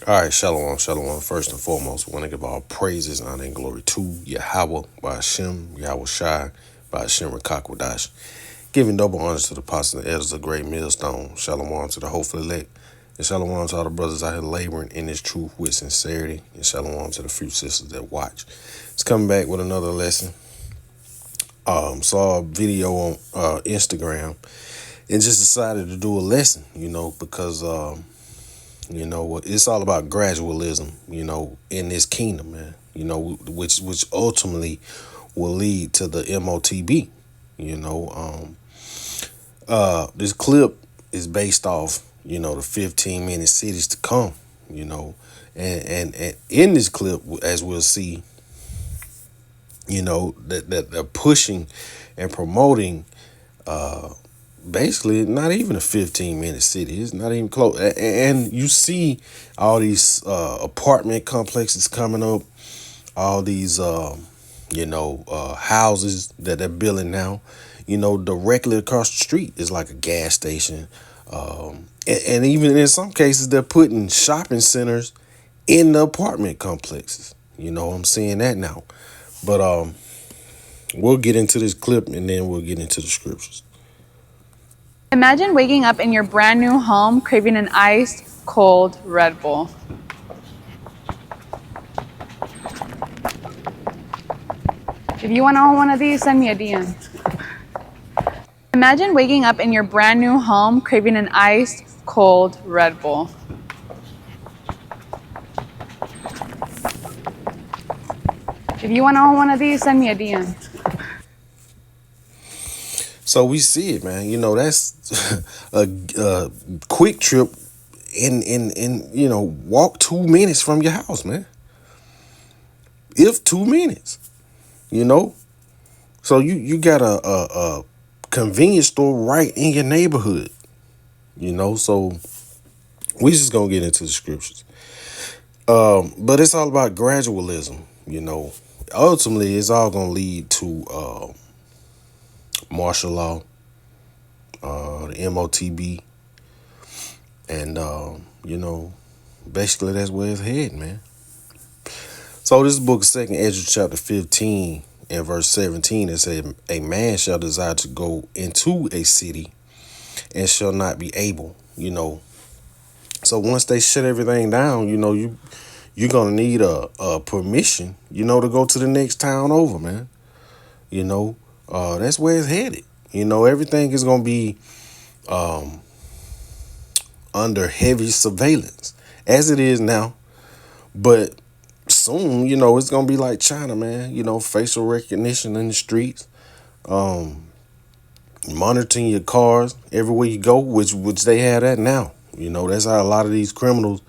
All right, shalom, shalom. First and foremost, we want to give all praises, honor, and glory to Yahweh, by Hashem, Yahweh Shai, by Hashem Rakakwadash. Giving double honors to the apostles and elders of great millstone. Shalom to the hopeful elect. And shalom to all the brothers out here laboring in this truth with sincerity. And shalom to the few sisters that watch. It's coming back with another lesson. Saw a video on Instagram and just decided to do a lesson, because what it's all about gradualism, in this kingdom, man, which ultimately will lead to the MOTB. This clip is based off, the 15-minute cities to come, and in this clip, as we'll see, that they're pushing and promoting basically not even a 15-minute city. It's not even close. And you see all these apartment complexes coming up, all these houses that they're building now. Directly across the street is like a gas station. And even in some cases, they're putting shopping centers in the apartment complexes. I'm seeing that now. But we'll get into this clip and then we'll get into the scriptures. Imagine waking up in your brand new home craving an iced, cold Red Bull. If you want to own one of these, send me a DM. Imagine waking up in your brand new home craving an iced, cold Red Bull. If you want to own one of these, send me a DM. So we see it, man. That's a quick trip in walk 2 minutes from your house, man. If 2 minutes, So you got a convenience store right in your neighborhood, So we just gonna get into the scriptures. But it's all about gradualism, Ultimately, it's all gonna lead to martial law, the MOTB, and basically that's where it's headed, man. So this book, 2nd Ezra chapter 15 and verse 17, it said, "A man shall desire to go into a city and shall not be able." So once they shut everything down, you're gonna need a permission, to go to the next town over, man. That's where it's headed. Everything is gonna be under heavy surveillance, as it is now. But soon, it's gonna be like China, man. Facial recognition in the streets, monitoring your cars everywhere you go, which they have that now. That's how a lot of these criminals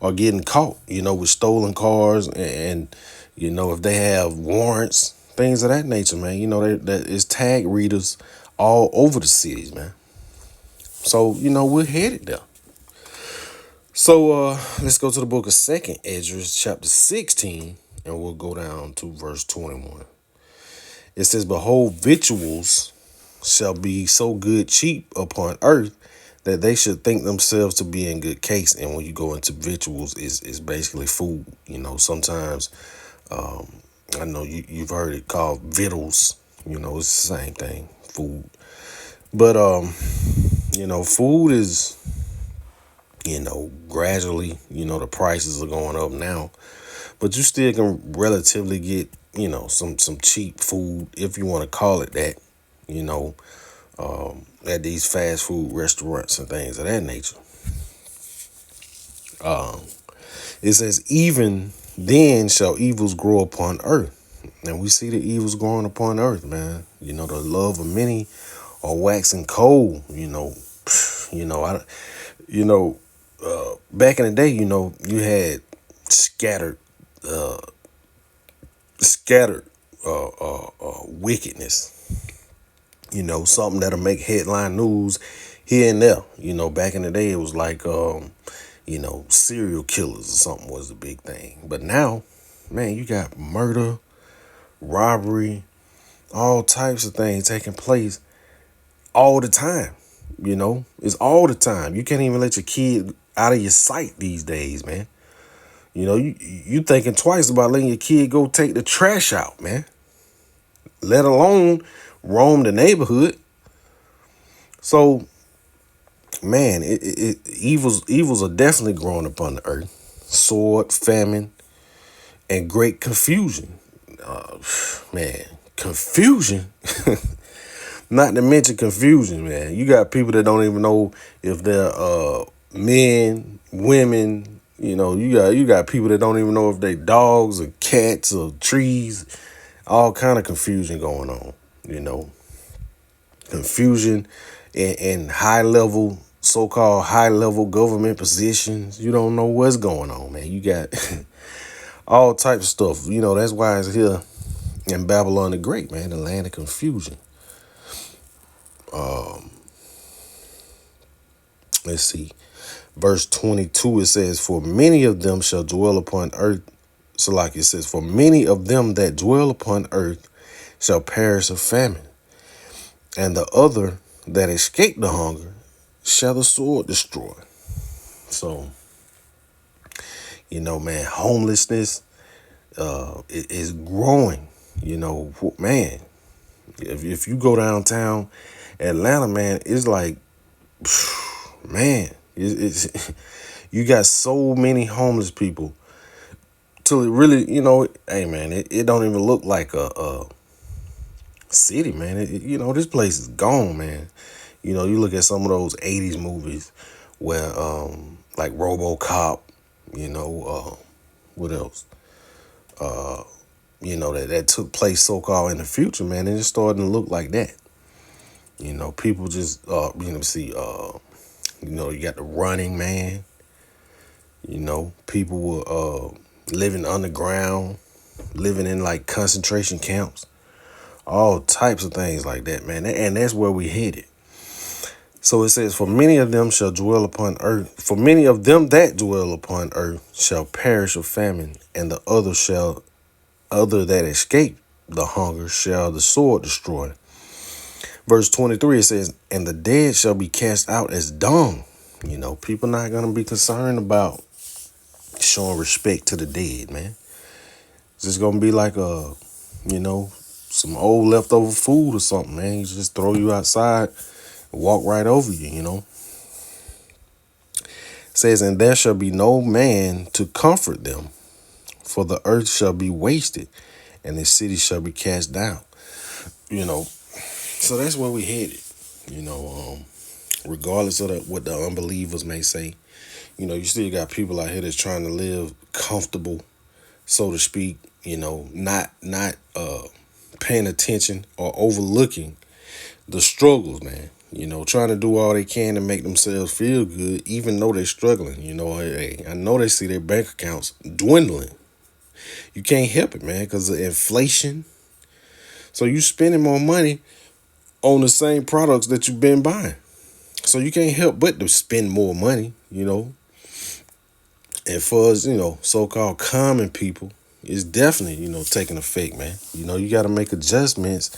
are getting caught. With stolen cars and if they have warrants, things of that nature, man. That is tag readers all over the cities, man. So we're headed there. So let's go to the book of 2nd Ezra, chapter 16, and we'll go down to verse 21. It says, "Behold, victuals shall be so good cheap upon earth that they should think themselves to be in good case." And when you go into victuals, is basically food. Sometimes I know you've heard it called victuals. It's the same thing, food. But food is, gradually, the prices are going up now, but you still can relatively get, some cheap food, if you want to call it that, at these fast food restaurants and things of that nature. It says, "Even then shall evils grow upon earth." And we see the evils growing upon earth, man. The love of many are waxing cold, back in the day, you had scattered wickedness, something that'll make headline news here and there. Back in the day, it was like, serial killers or something was the big thing. But now, man, you got murder, robbery, all types of things taking place all the time. It's all the time. You can't even let your kid out of your sight these days, man. You thinking twice about letting your kid go take the trash out, man. Let alone roam the neighborhood. So, man, evils are definitely growing upon the earth. Sword, famine, and great confusion. Man, confusion. Not to mention confusion, man. You got people that don't even know if they're men, women. You got people that don't even know if they dogs or cats or trees. All kind of confusion going on. Confusion in high level, so-called high level government positions. You don't know what's going on, man. You got all types of stuff. That's why it's here in Babylon the Great, man, the land of confusion. Let's see. Verse 22, it says, for many of them shall dwell upon earth. So like it says, for many of them that dwell upon earth shall perish of famine, and the other that escape the hunger shall the sword destroy. So, man, homelessness is growing. Man, if you go downtown Atlanta, man, it's like, man, it's you got so many homeless people till it really, hey, man, it don't even look like a city, man. This place is gone, man. You look at some of those 80s movies where, like RoboCop, what else? That took place so-called in the future, man. And it's starting to look like that. People just, see, you got the Running Man. People were living underground, living in like concentration camps, all types of things like that, man. And that's where we headed. So it says, for many of them shall dwell upon earth. For many of them that dwell upon earth shall perish of famine, and the other that escape the hunger shall the sword destroy. Verse 23, it says, and the dead shall be cast out as dung. People not going to be concerned about showing respect to the dead, man. It's just going to be like some old leftover food or something, man. You just throw you outside, walk right over you, It says, and there shall be no man to comfort them, for the earth shall be wasted, and the city shall be cast down. So that's where we headed. Regardless of what the unbelievers may say, you still got people out here that's trying to live comfortable, so to speak. Not paying attention or overlooking the struggles, man. Trying to do all they can to make themselves feel good, even though they're struggling. Hey, I know they see their bank accounts dwindling. You can't help it, man, because of inflation. So you spending more money on the same products that you've been buying. So you can't help but to spend more money, And for us, so-called common people, it's definitely, taking effect, man. You got to make adjustments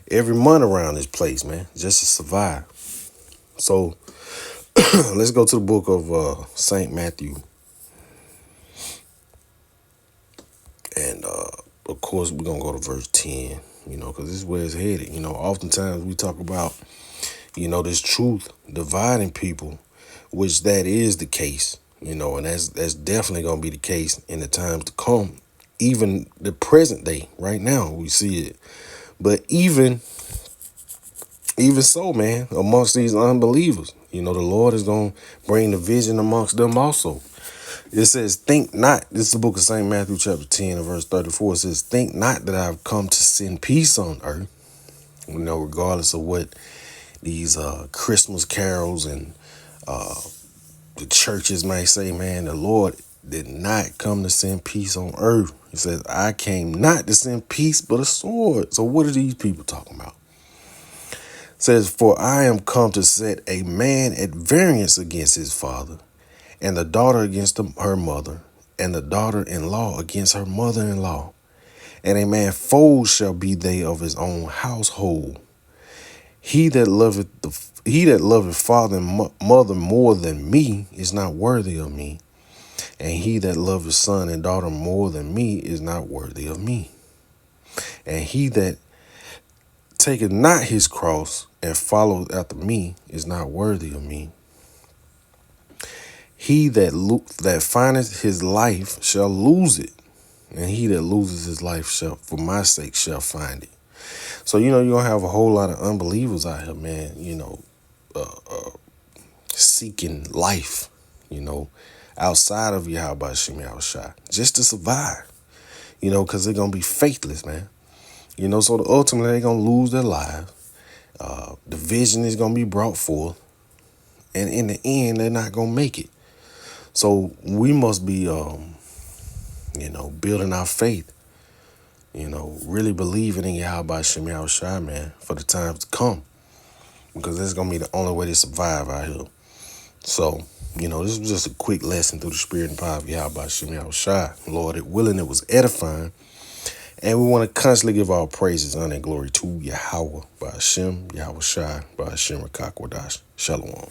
every month around this place, man, just to survive. So let's go to the book of St. Matthew. And, of course, we're going to go to verse 10, because this is where it's headed. Oftentimes we talk about, this truth dividing people, which that is the case, and that's definitely going to be the case in the times to come. Even the present day, right now, we see it. But even so, man, amongst these unbelievers, the Lord is going to bring the vision amongst them also. It says, think not, this is the book of St. Matthew chapter 10 and verse 34. It says, think not that I've come to send peace on earth. Regardless of what these Christmas carols and the churches may say, man, the Lord did not come to send peace on earth. He says, I came not to send peace, but a sword. So what are these people talking about? It says, for I am come to set a man at variance against his father, and the daughter against her mother, and the daughter-in-law against her mother-in-law. And a man foes shall be they of his own household. He that loveth father and mother more than me is not worthy of me. And he that loveth son and daughter more than me is not worthy of me. And he that taketh not his cross and followeth after me is not worthy of me. He that findeth his life shall lose it, and he that loses his life shall, for my sake, shall find it. So, you're going to have a whole lot of unbelievers out here, man, seeking life, outside of Yahweh Shem Yahushua, just to survive, because they're going to be faithless, man. So ultimately they're going to lose their lives. The vision is going to be brought forth, and in the end, they're not going to make it. So we must be, building our faith, really believing in Yahweh Shem Yahushua, man, for the times to come, because that's going to be the only way to survive out here. So, this was just a quick lesson through the spirit and power of Yahweh Shem Yahushua. Lord, it willing, it was edifying. And we want to constantly give our praises, honor, and glory to Yahweh, by Hashem, Yahushua, by Hashem, Rakakwadash. Shalom.